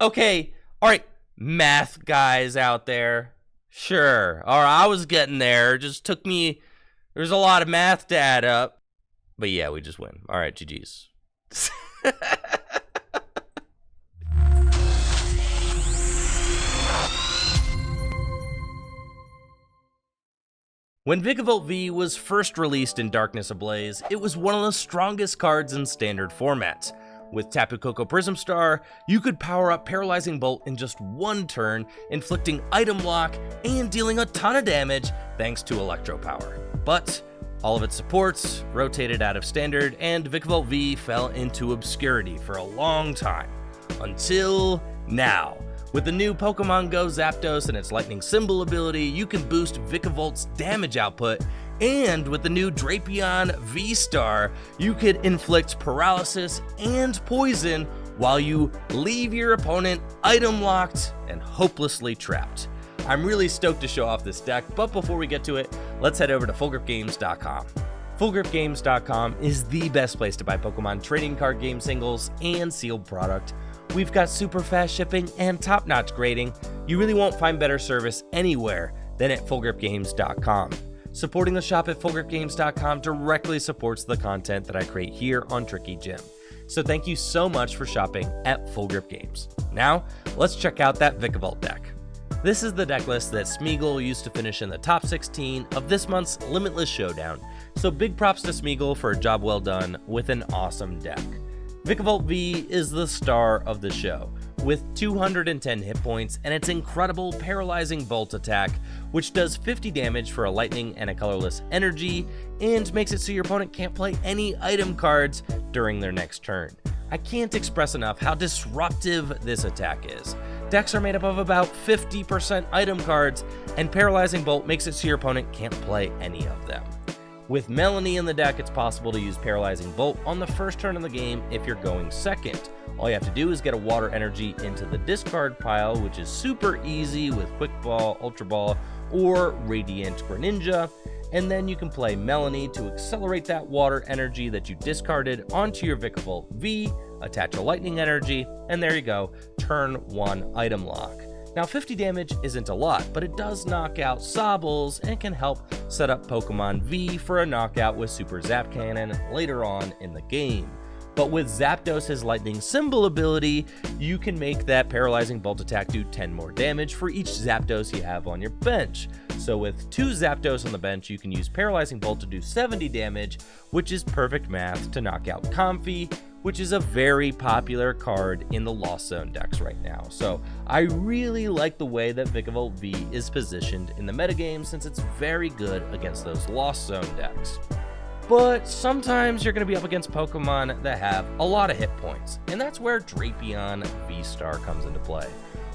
Okay, all right, math guys out there. Sure, all right, I was getting there. It just took me. There's a lot of math to add up. But yeah, we just win. All right, GG's. When Vikavolt V was first released in Darkness Ablaze, it was one of the strongest cards in standard formats. With Tapu Koko Prism Star, you could power up Paralyzing Bolt in just one turn, inflicting item lock and dealing a ton of damage thanks to Electro Power. But all of its supports rotated out of standard, and Vikavolt V fell into obscurity for a long time. Until now. With the new Pokemon Go Zapdos and its Lightning Symbol ability, you can boost Vikavolt's damage output, and with the new Drapion V-Star, you could inflict paralysis and poison while you leave your opponent item locked and hopelessly trapped. I'm really stoked to show off this deck, but before we get to it, let's head over to FullGripGames.com. FullGripGames.com is the best place to buy Pokemon trading card game singles and sealed product. We've got super fast shipping and top-notch grading. You really won't find better service anywhere than at FullGripGames.com. Supporting the shop at FullGripGames.com directly supports the content that I create here on Tricky Gym. So thank you so much for shopping at Full Grip Games. Now, let's check out that Vikavolt deck. This is the deck list that Smeagol used to finish in the top 16 of this month's Limitless Showdown, so big props to Smeagol for a job well done with an awesome deck. Vikavolt V is the star of the show, with 210 hit points and its incredible Paralyzing Bolt attack, which does 50 damage for a lightning and a colorless energy, and makes it so your opponent can't play any item cards during their next turn. I can't express enough how disruptive this attack is. Decks are made up of about 50% item cards, and Paralyzing Bolt makes it so your opponent can't play any of them. With Melanie in the deck, it's possible to use Paralyzing Bolt on the first turn of the game if you're going second. All you have to do is get a Water Energy into the discard pile, which is super easy with Quick Ball, Ultra Ball, or Radiant Greninja, and then you can play Melanie to accelerate that Water Energy that you discarded onto your Vikavolt V, attach a Lightning Energy, and there you go, turn 1 item lock. Now 50 damage isn't a lot, but it does knock out Sobbles and can help set up Pokemon V for a knockout with Super Zap Cannon later on in the game. But with Zapdos' Lightning Symbol ability, you can make that Paralyzing Bolt attack do 10 more damage for each Zapdos you have on your bench. So with 2 Zapdos on the bench, you can use Paralyzing Bolt to do 70 damage, which is perfect math to knock out Comfey, which is a very popular card in the Lost Zone decks right now. So I really like the way that Vikavolt V is positioned in the metagame, since it's very good against those Lost Zone decks. But sometimes you're going to be up against Pokemon that have a lot of hit points, and that's where Drapion V-Star comes into play.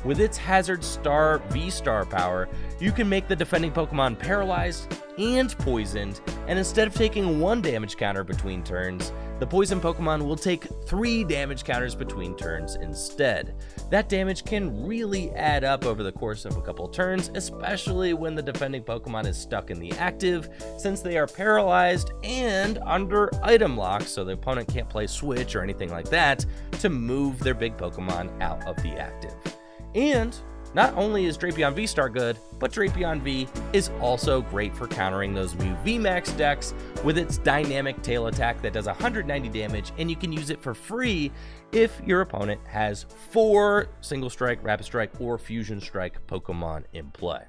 With its Hazard Star V-Star power, you can make the defending Pokemon paralyzed and poisoned, and instead of taking 1 damage counter between turns, the poison Pokemon will take 3 damage counters between turns instead. That damage can really add up over the course of a couple turns, especially when the defending Pokemon is stuck in the active, since they are paralyzed and under item lock, so the opponent can't play Switch or anything like that to move their big Pokemon out of the active. And not only is Drapion V-Star good, but Drapion V is also great for countering those new VMAX decks with its dynamic tail attack that does 190 damage, and you can use it for free if your opponent has 4 Single Strike, Rapid Strike, or Fusion Strike Pokemon in play.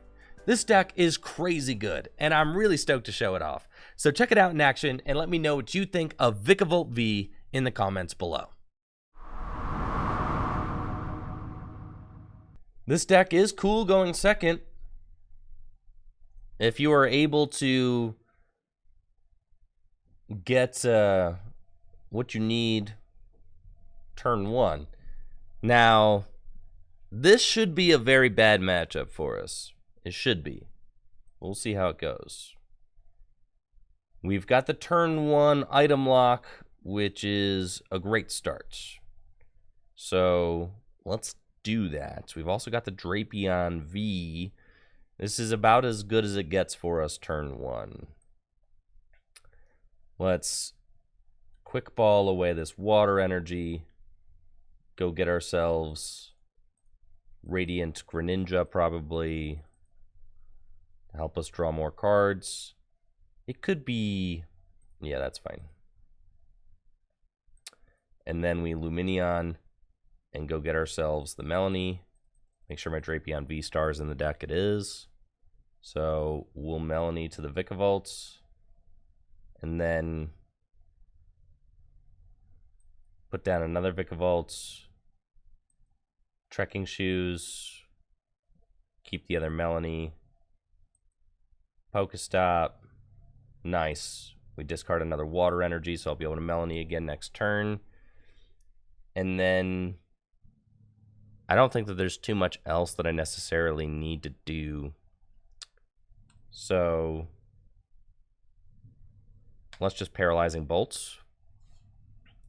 This deck is crazy good, and I'm really stoked to show it off. So check it out in action, and let me know what you think of Vikavolt V in the comments below. This deck is cool going second. If you are able to get what you need turn 1. Now, this should be a very bad matchup for us. It should be. We'll see how it goes. We've got the turn 1 item lock, which is a great start. So let's do that. We've also got the Drapion V. This is about as good as it gets for us turn 1. Let's Quick Ball away this Water Energy. Go get ourselves Radiant Greninja probably to help us draw more cards. It could be... yeah, that's fine. And then we Lumineon and go get ourselves the Melanie. Make sure my Drapion V-Star is in the deck. It is. So we'll Melanie to the Vikavolt. And then put down another Vikavolt. Trekking Shoes. Keep the other Melanie. Pokestop. Nice. We discard another Water Energy, so I'll be able to Melanie again next turn. And then I don't think that there's too much else that I necessarily need to do. So let's just Paralyzing Bolts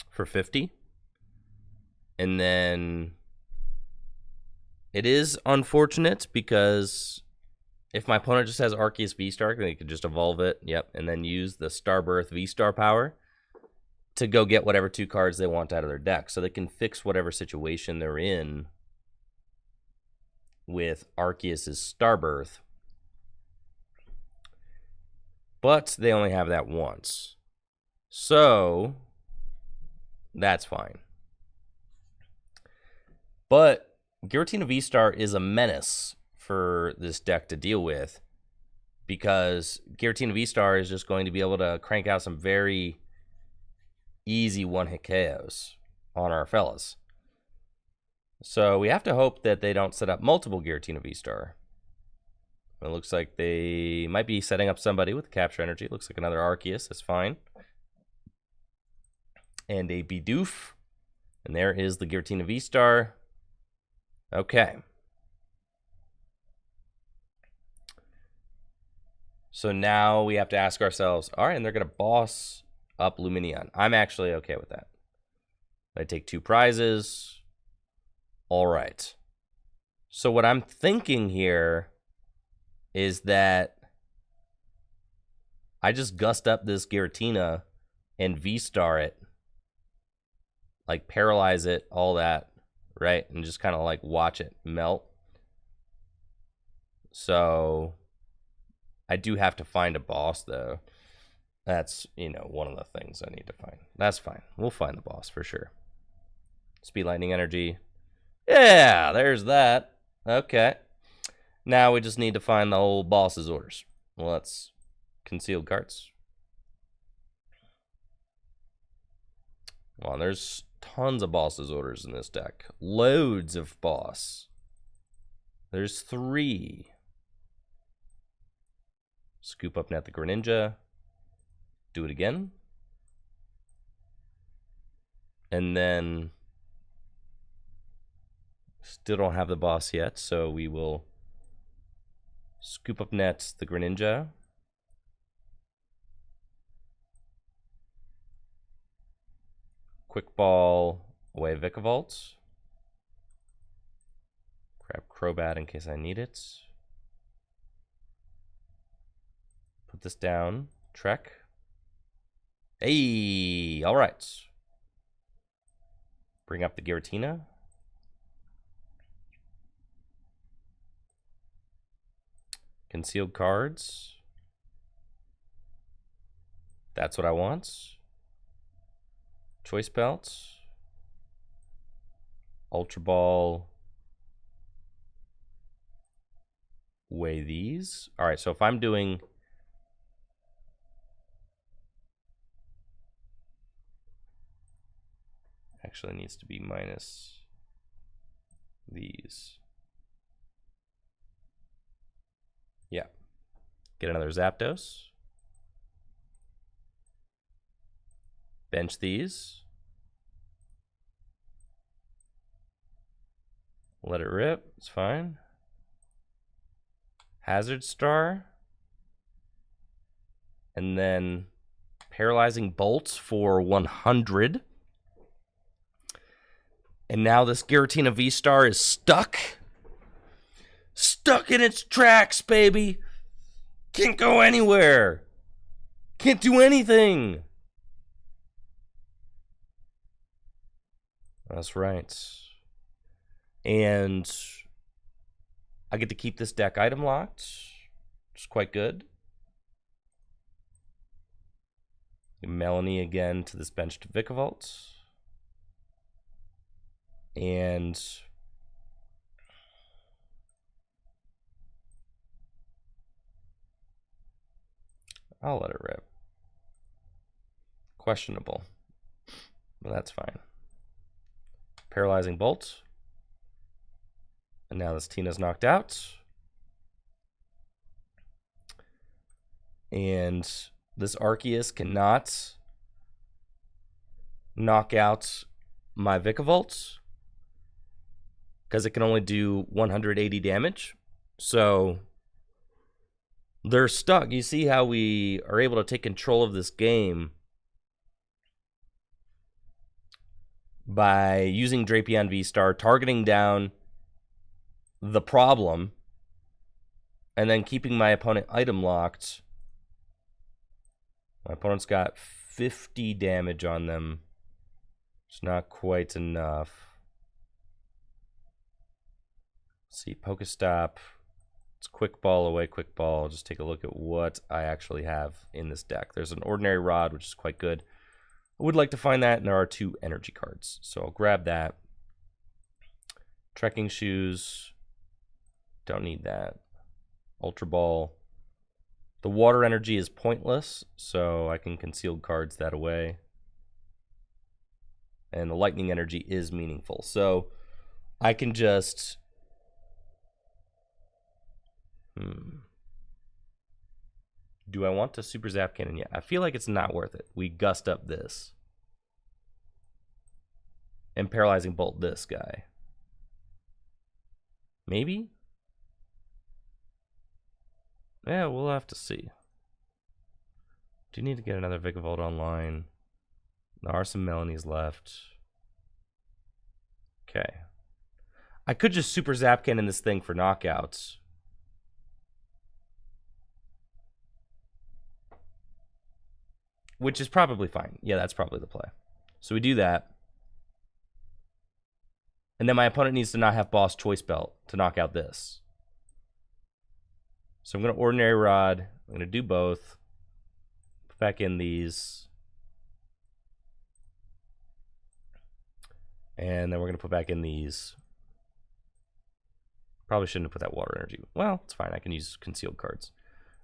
for 50. And then it is unfortunate because if my opponent just has Arceus V-Star, they could just evolve it, yep, and then use the Starbirth V-Star power to go get whatever 2 cards they want out of their deck. So they can fix whatever situation they're in with Arceus's Starbirth. But they only have that once. So that's fine. But Giratina V-Star is a menace for this deck to deal with because Giratina V-Star is just going to be able to crank out some very easy one-hit KOs on our fellas. So we have to hope that they don't set up multiple Giratina V-Star. It looks like they might be setting up somebody with Capture Energy. It looks like another Arceus. That's fine. And a Bidoof. And there is the Giratina V-Star. Okay. So now we have to ask ourselves, all right, and they're going to boss up Lumineon. I'm actually okay with that. I take 2 prizes. All right. So what I'm thinking here is that I just gust up this Giratina and V-Star it. Like paralyze it, all that, right? And just kind of like watch it melt. So I do have to find a boss though. That's, you know, one of the things I need to find. That's fine. We'll find the boss for sure. Speed Lightning Energy. Yeah, there's that. Okay. Now we just need to find the whole boss's orders. Well, that's Concealed Cards. Well, there's tons of boss's orders in this deck. Loads of boss. There's 3. Scoop up net the Greninja. Do it again. And then still don't have the boss yet, so we will scoop up net the Greninja. Quick Ball away Vikavolt. Grab Crobat in case I need it. Put this down. Trek. Hey, all right. Bring up the Giratina. Concealed Cards. That's what I want. Choice Belt. Ultra Ball. Weigh these. All right, so if I'm doing... actually needs to be minus these. Yeah. Get another Zapdos. Bench these. Let it rip. It's fine. Hazard Star. And then Paralyzing Bolts for 100. And now this Giratina V-Star is stuck. Stuck in its tracks, baby. Can't go anywhere. Can't do anything. That's right. And I get to keep this deck item locked, which is quite good. Melanie again to this bench to Vikavolt. And I'll let it rip. Questionable. But that's fine. Paralyzing Bolt. And now this Tina's knocked out. And this Arceus cannot knock out my Vikavolt because it can only do 180 damage. So they're stuck. You see how we are able to take control of this game by using Drapion V-Star, targeting down the problem, and then keeping my opponent item locked. My opponent's got 50 damage on them. It's not quite enough. Let's see, Pokestop. It's quick ball away, quick ball. Just take a look at what I actually have in this deck. There's an Ordinary Rod, which is quite good. I would like to find that, and there are 2 energy cards. So I'll grab that. Trekking Shoes. Don't need that. Ultra Ball. The water energy is pointless, so I can concealed cards that away. And the lightning energy is meaningful. So I can just... Do I want to Super Zap Cannon? Yeah, I feel like it's not worth it. We gust up this. And Paralyzing Bolt this guy. Maybe? Yeah, we'll have to see. Do need to get another Vikavolt online. There are some Melanies left. Okay. I could just Super Zap Cannon this thing for knockouts. Which is probably fine. Yeah, that's probably the play. So we do that. And then my opponent needs to not have Boss Choice Belt to knock out this. So I'm going to Ordinary Rod. I'm going to do both. Put back in these. And then we're going to put back in these. Probably shouldn't have put that water energy. Well, it's fine. I can use concealed cards.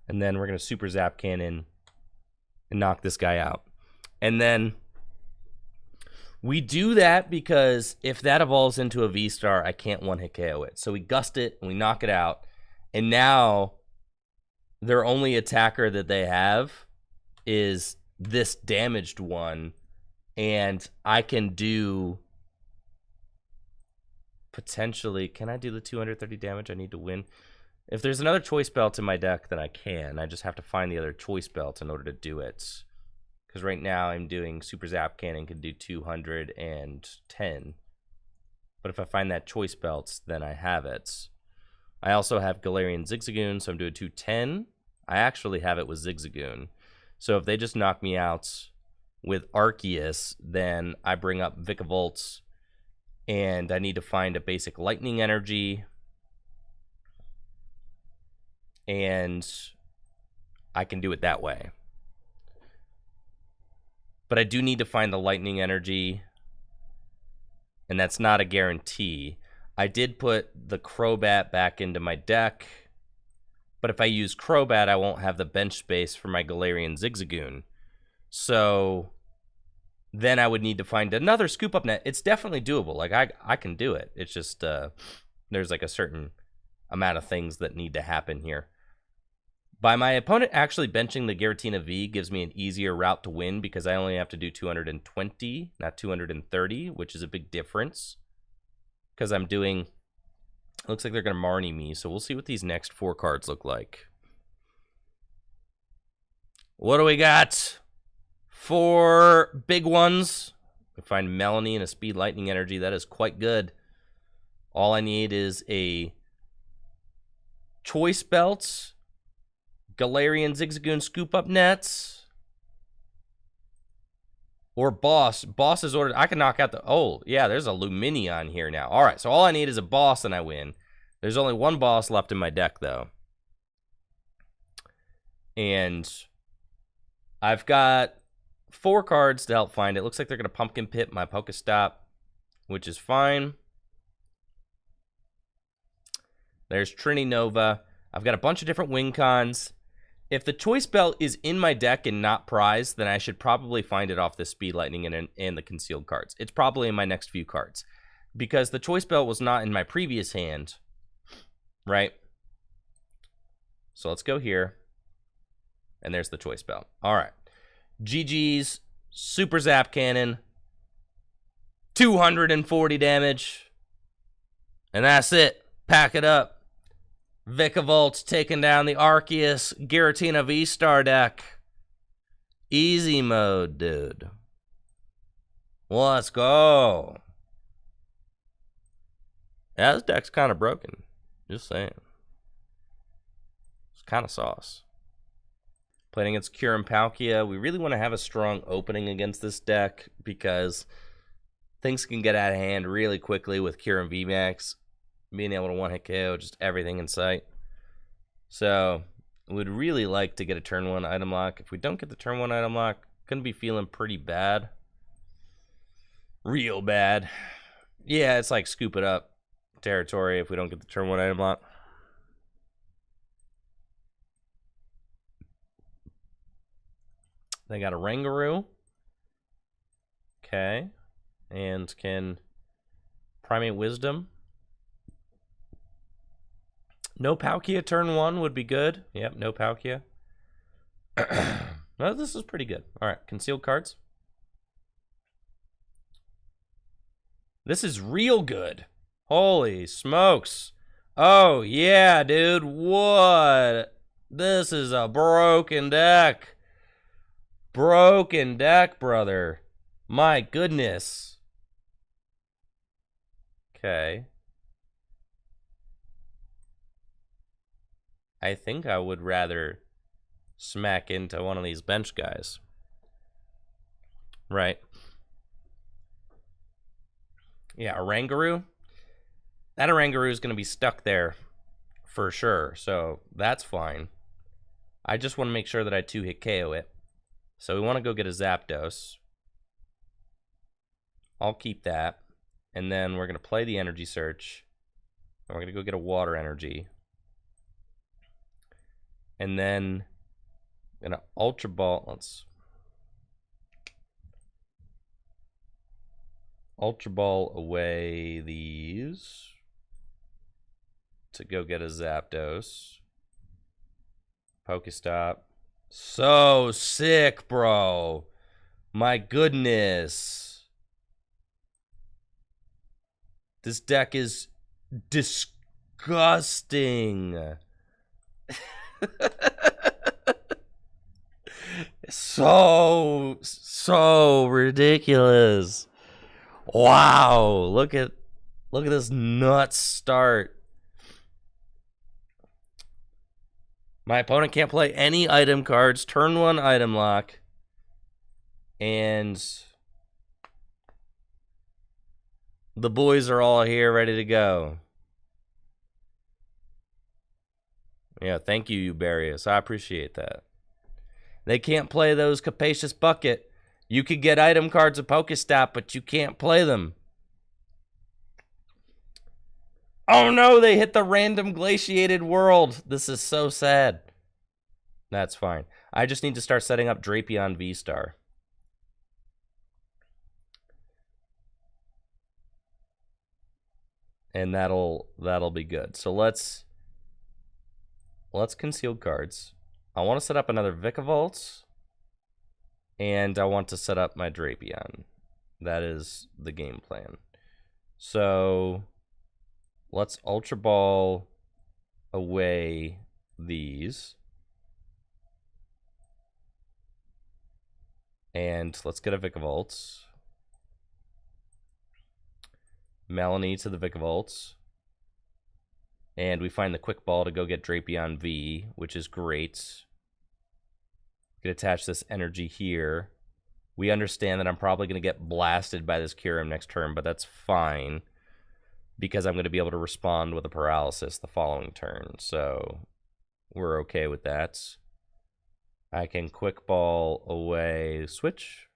And then we're going to Super Zap Cannon and knock this guy out. And then we do that because if that evolves into a V-Star, I can't one-hit KO it. So we gust it and we knock it out. And now their only attacker that they have is this damaged one. And I can do... Potentially, can I do the 230 damage I need to win? If there's another Choice Belt in my deck, then I can. I just have to find the other Choice Belt in order to do it. Because right now I'm doing Super Zap Cannon can do 210. But if I find that Choice Belt, then I have it. I also have Galarian Zigzagoon, so I'm doing 210. I actually have it with Zigzagoon. So if they just knock me out with Arceus, then I bring up Vikavolt. And I need to find a basic lightning energy. And I can do it that way. But I do need to find the lightning energy. And that's not a guarantee. I did put the Crobat back into my deck. But if I use Crobat, I won't have the bench space for my Galarian Zigzagoon. So... then I would need to find another scoop up net. It's definitely doable. Like I can do it. It's just there's like a certain amount of things that need to happen here. By my opponent actually benching the Giratina V gives me an easier route to win because I only have to do 220, not 230, which is a big difference. Because I'm doing, it looks like they're going to Marnie me, so we'll see what these next 4 cards look like. What do we got? 4 big ones. We find Melanie and a Speed Lightning Energy. That is quite good. All I need is a Choice Belt, Galarian Zigzagoon Scoop Up Nets, or Boss. Boss is ordered. I can knock out the... Oh, yeah, there's a Lumineon here now. All right, so all I need is a Boss and I win. There's only one boss left in my deck, though. And I've got 4 cards to help find it. Looks like they're going to Pumpkin Pit my Pokestop, which is fine. There's Trini Nova. I've got a bunch of different win cons. If the Choice Belt is in my deck and not prized, then I should probably find it off the Speed Lightning and the concealed cards. It's probably in my next few cards. Because the Choice Belt was not in my previous hand, right? So let's go here. And there's the Choice Belt. All right. GG's Super Zap Cannon. 240 damage. And that's it. Pack it up. Vikavolt taking down the Arceus Giratina V-Star deck. Easy mode, dude. Let's go. Yeah, this deck's kind of broken. Just saying. It's kind of sauce. Playing against Kyurem Palkia, we really want to have a strong opening against this deck because things can get out of hand really quickly with Kyurem VMAX. Being able to one-hit KO just everything in sight. So, we'd really like to get a turn 1 item lock. If we don't get the turn 1 item lock, gonna be feeling pretty bad. Real bad. Yeah, it's like scoop it up territory if we don't get the turn 1 item lock. They got a Rangaroo. Okay. And can Primate Wisdom. No Palkia turn 1 would be good. Yep, no Palkia. No, this is pretty good. All right, concealed cards. This is real good. Holy smokes. Oh, yeah, dude. What? This is a broken deck. Broken deck, brother. My goodness. Okay. I think I would rather smack into one of these bench guys. Right. Yeah, a Rangaroo. That Rangaroo is going to be stuck there for sure, so that's fine. I just want to make sure that I 2-hit KO it. So we want to go get a Zapdos. I'll keep that. And then we're going to play the Energy Search. And we're going to go get a Water Energy. And then I'm going to Ultra Ball. Let's Ultra Ball away these to go get a Zapdos. Pokestop. So sick, bro. My goodness. This deck is disgusting. So ridiculous. Wow, look at this nuts start. My opponent can't play any item cards, turn 1 item lock, and the boys are all here ready to go. Yeah, thank you, Ubarius. I appreciate that. They can't play those Capacious Bucket. You could get item cards of Pokestop, but you can't play them. Oh no, they hit the random glaciated world. This is so sad. That's fine. I just need to start setting up Drapion V-Star. And that'll be good. So let's conceal cards. I want to set up another Vikavolt. And I want to set up my Drapion. That is the game plan. So let's Ultra Ball away these. And let's get a Vikavolt. Melanie to the Vikavolt. And we find the Quick Ball to go get Drapion V, which is great. Could attach this energy here. We understand that I'm probably going to get blasted by this Kyurem next turn, but that's fine. because I'm going to be able to respond with a paralysis the following turn. So we're okay with that. I can quick ball away, switch,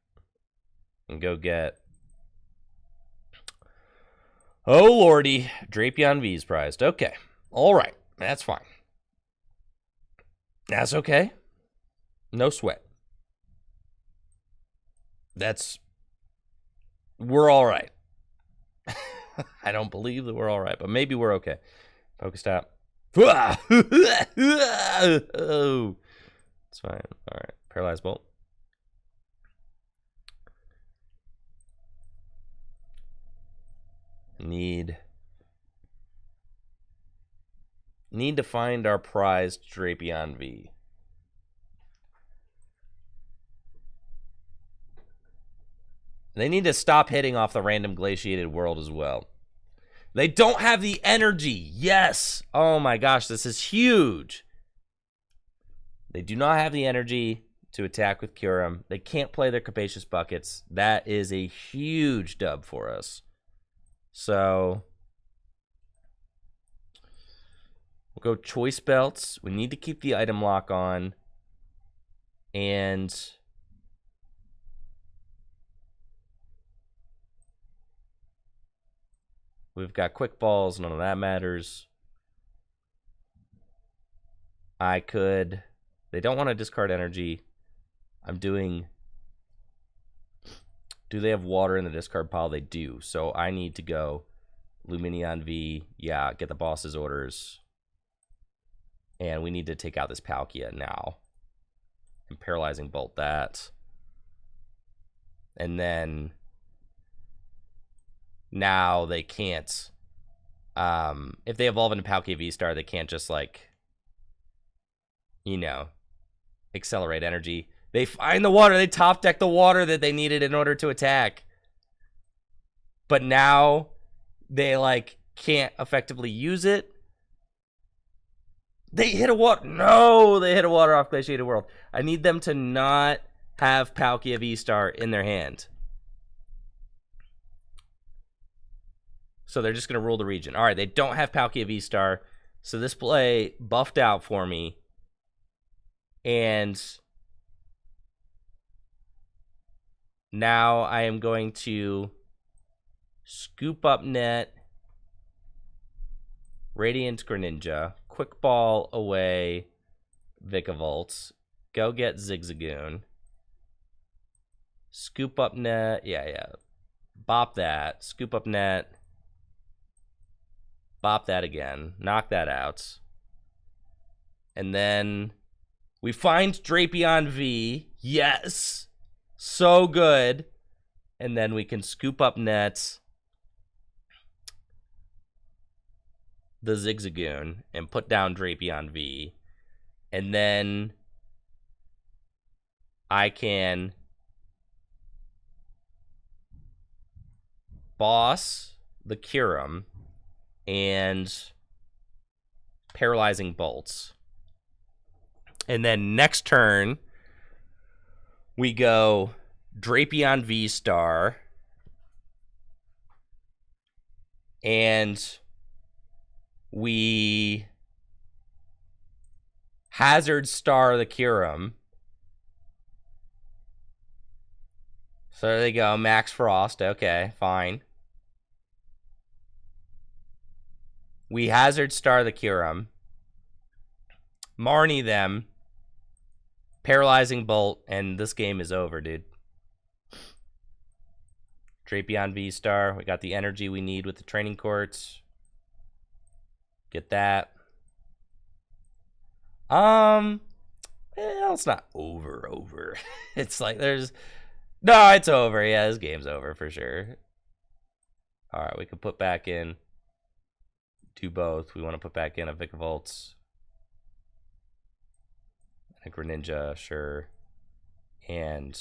and go get... Oh, lordy. Drapion V's prized. Okay. All right. That's fine. That's okay. No sweat. We're all right. I don't believe that we're all right, but maybe we're okay. Pokestop. Oh, it's fine. All right. Paralyzed Bolt. Need to find our prized Drapion V. They need to stop hitting off the random glaciated world as well. They don't have the energy. Yes. Oh my gosh, this is huge. They do not have the energy to attack with Kyurem. They can't play their Capacious Buckets. That is a huge dub for us. So we'll go Choice Belts. We need to keep the item lock on. And we've got Quick Balls. None of that matters. I could... They don't want to discard energy. I'm doing... Do they have water in the discard pile? They do. So I need to go Lumineon V. Yeah, get the boss's orders. And we need to take out this Palkia now. And Paralyzing Bolt that. And then... Now they can't... if they evolve into Palkia V-Star, they can't just, like... You know... Accelerate energy. They find the water. They top deck the water that they needed in order to attack. But now they like can't effectively use it. They hit a water. No, they hit a water off Glaciated World. I need them to not have Palkia V-Star in their hand. So they're just going to rule the region. All right, they don't have Palkia V-Star. So this play buffed out for me. And now I am going to scoop up net, Radiant Greninja, Quick Ball away Vikavolt, go get Zigzagoon, scoop up net, yeah, bop that, scoop up net, bop that again, knock that out, and then... We find Drapion V. Yes. So good. And then we can scoop up nets. The Zigzagoon. And put down Drapion V. And then I can boss the Kyurem and Paralyzing Bolts. And then next turn, we go Drapion V-Star. And we Hazard Star the Kyurem. So there they go, Max Frost. Okay, fine. We Hazard Star the Kyurem. Marnie them. Paralyzing Bolt, and this game is over, dude. Drapion V-Star. We got the energy we need with the training courts. Get that. Well, it's not over. It's like there's... No, it's over. Yeah, this game's over for sure. All right, we can put back in... Do both. We want to put back in a Vikavolt. A Greninja, sure. And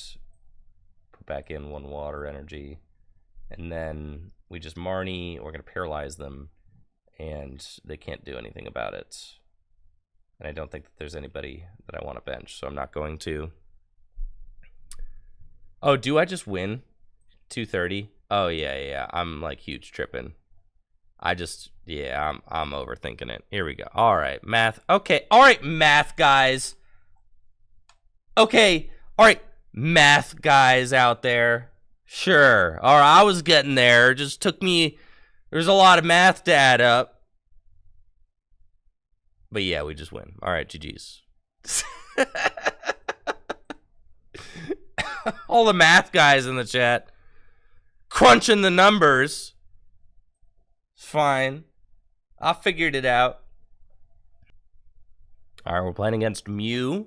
put back in one water energy. And then we just Marnie, we're going to paralyze them. And they can't do anything about it. And I don't think that there's anybody that I want to bench, so I'm not going to. Oh, do I just win 230? Oh, yeah. I'm like huge tripping. Yeah, I'm overthinking it. Here we go. All right, math. Okay, all right, math guys. Okay, all right, math guys out there. Sure. All right, I was getting there. It just took me. There's a lot of math to add up. But yeah, we just win. All right, GG's. All the math guys in the chat crunching the numbers. It's fine. I figured it out. All right, we're playing against Mew,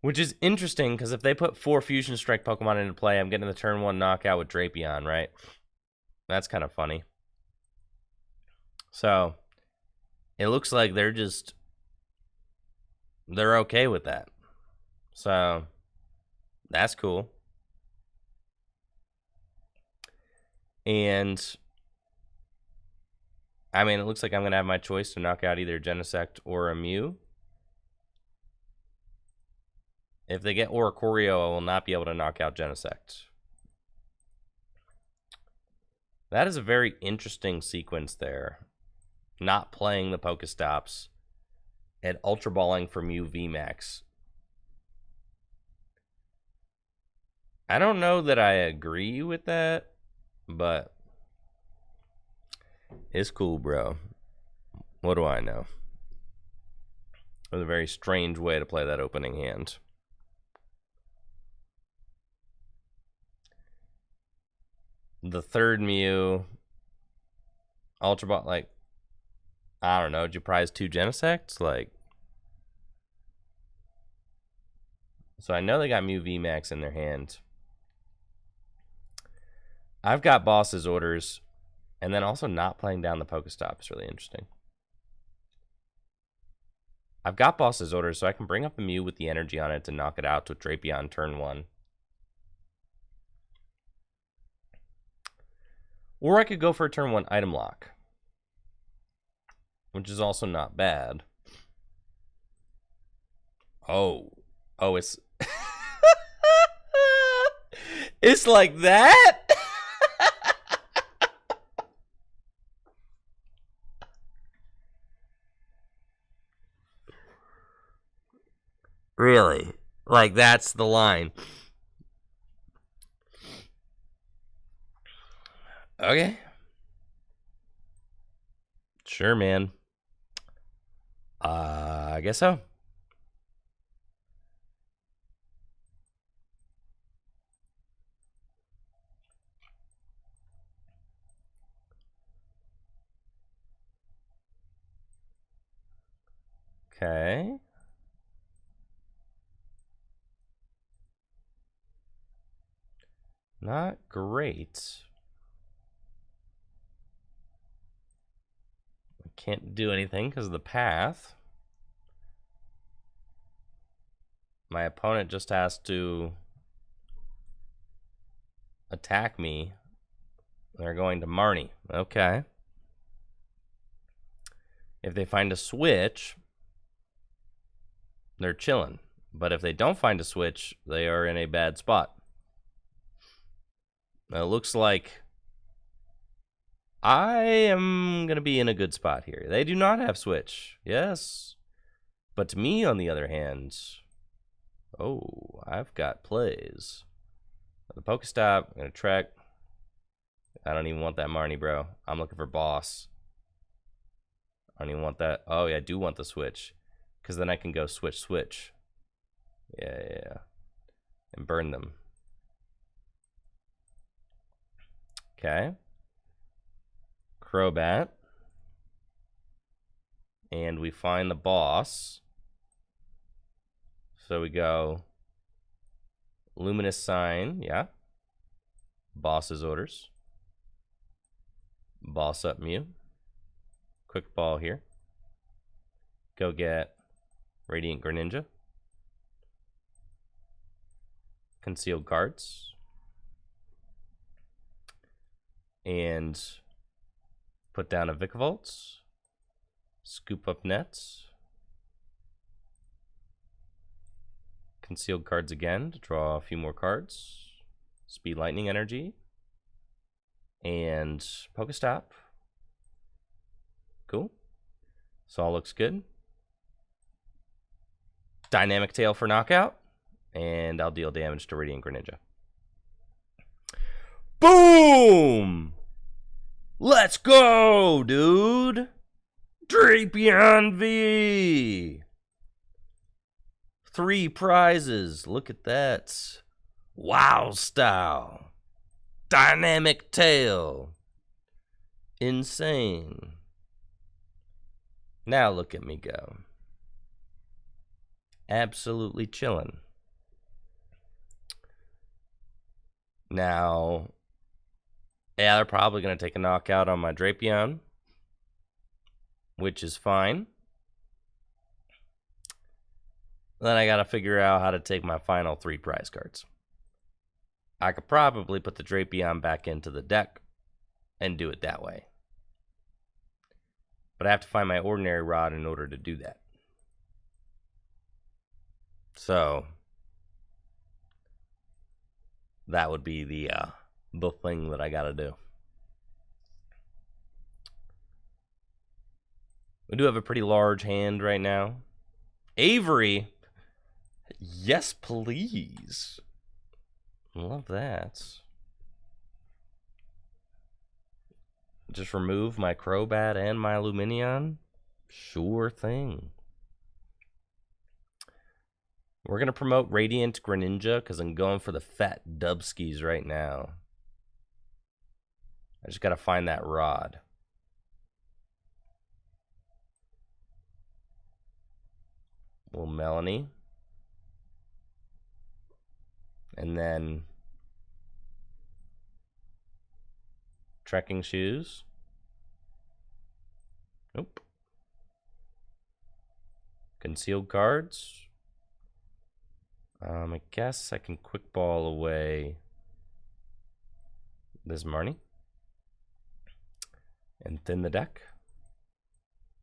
which is interesting because if they put 4 Fusion Strike Pokemon into play, I'm getting the turn 1 knockout with Drapion, right? That's kind of funny. So it looks like they're okay with that. So that's cool. And I mean, it looks like I'm going to have my choice to knock out either Genesect or a Mew. If they get Oricorio, I will not be able to knock out Genesect. That is a very interesting sequence there. Not playing the Pokestops and Ultra Balling for Mew VMAX. I don't know that I agree with that, but it's cool, bro. What do I know? It was a very strange way to play that opening hand. The third Mew, Ultra Ball, like, I don't know, did you prize 2 Genesects? Like, so I know they got Mew VMAX in their hand. I've got Boss's Orders, and then also not playing down the Pokestop is really interesting. I've got Boss's Orders, so I can bring up a Mew with the energy on it to knock it out with Drapion turn 1. Or I could go for a turn 1 item lock, which is also not bad. Oh, it's it's like that? Really? Like, that's the line. Okay. Sure, man. I guess so. Okay. Not great. I can't do anything because of the path. My opponent just has to attack me. They're going to Marnie. Okay. If they find a switch, they're chilling. But if they don't find a switch, they are in a bad spot. Now, it looks like I am going to be in a good spot here. They do not have switch. Yes. But to me, on the other hand, oh, I've got plays. The Pokestop, I'm going to Trek. I don't even want that Marnie, bro. I'm looking for Boss. I don't even want that. Oh, yeah, I do want the switch. Because then I can go switch. Yeah. And burn them. Okay. Crobat. And we find the Boss. So we go Luminous Sign, yeah. Boss's Orders. Boss up Mew. Quick Ball here. Go get Radiant Greninja. Concealed Cards. And put down a Vikavolt. Scoop up Nets. Concealed Cards again to draw a few more cards. Speed Lightning Energy. and Pokestop. Cool. This all looks good. Dynamic Tail for knockout, and I'll deal damage to Radiant Greninja. Boom! Let's go, dude! Drapion V! 3 prizes. Look at that. Wow style. Dynamic Tail. Insane. Now look at me go. Absolutely chilling. Now, yeah, they're probably going to take a knockout on my Drapion, which is fine. Then I got to figure out how to take my final 3 prize cards. I could probably put the Drapion back into the deck and do it that way. But I have to find my Ordinary Rod in order to do that. So that would be the thing that I got to do. We do have a pretty large hand right now. Avery. Yes, please. Love that. Just remove my Crobat and my Lumineon? Sure thing. We're going to promote Radiant Greninja because I'm going for the fat Dubskis right now. I just got to find that rod. Little Melanie. And then trekking shoes. Nope. Concealed cards. I guess I can quick ball away this Marnie and thin the deck.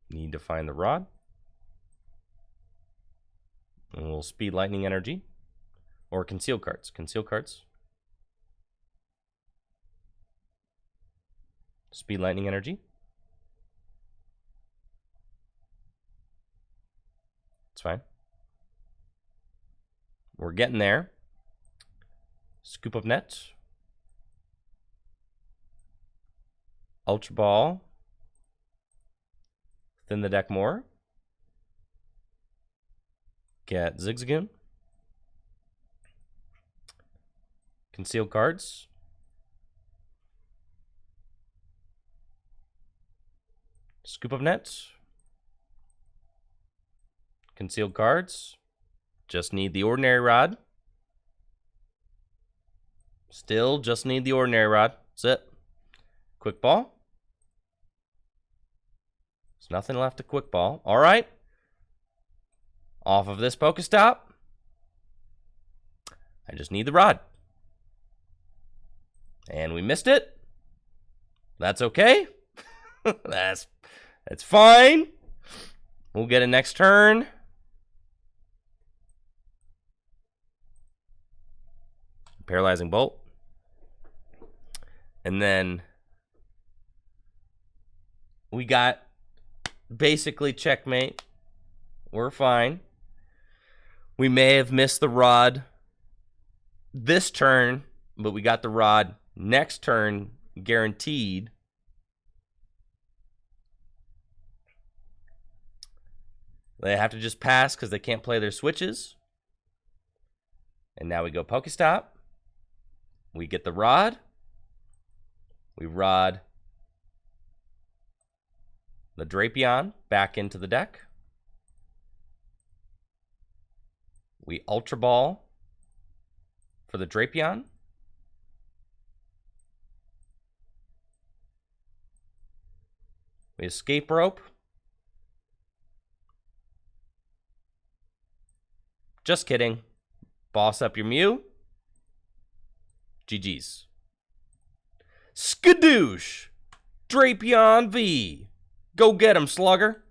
Need to find the rod. And we'll speed lightning energy or conceal cards. Conceal cards. Speed lightning energy. It's fine. We're getting there. Scoop of net. Ultra Ball. Thin the deck more. Get Zigzagoon. Concealed cards. Scoop of net. Concealed cards. Just need the Ordinary Rod. Still just need the Ordinary Rod. That's it. Quick ball. There's nothing left to quick ball. All right. Off of this Pokestop. I just need the rod. And we missed it. That's okay. That's fine. We'll get it next turn. Paralyzing Bolt. And then we got basically checkmate. We're fine. We may have missed the rod this turn, but we got the rod next turn guaranteed. They have to just pass because they can't play their switches. And now we go Pokestop. We get the rod. We rod the Drapion back into the deck. We Ultra Ball for the Drapion. We Escape Rope. Just kidding. Boss up your Mew. GG's. Skadoosh! Drapion V. Go get him, Slugger.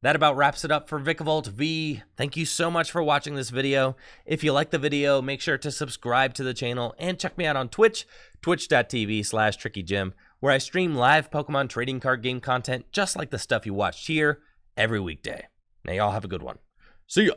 That about wraps it up for Vikavolt V. Thank you so much for watching this video. If you like the video, make sure to subscribe to the channel and check me out on Twitch, twitch.tv/TrickyJim, where I stream live Pokemon trading card game content just like the stuff you watched here every weekday. Now y'all have a good one. See ya!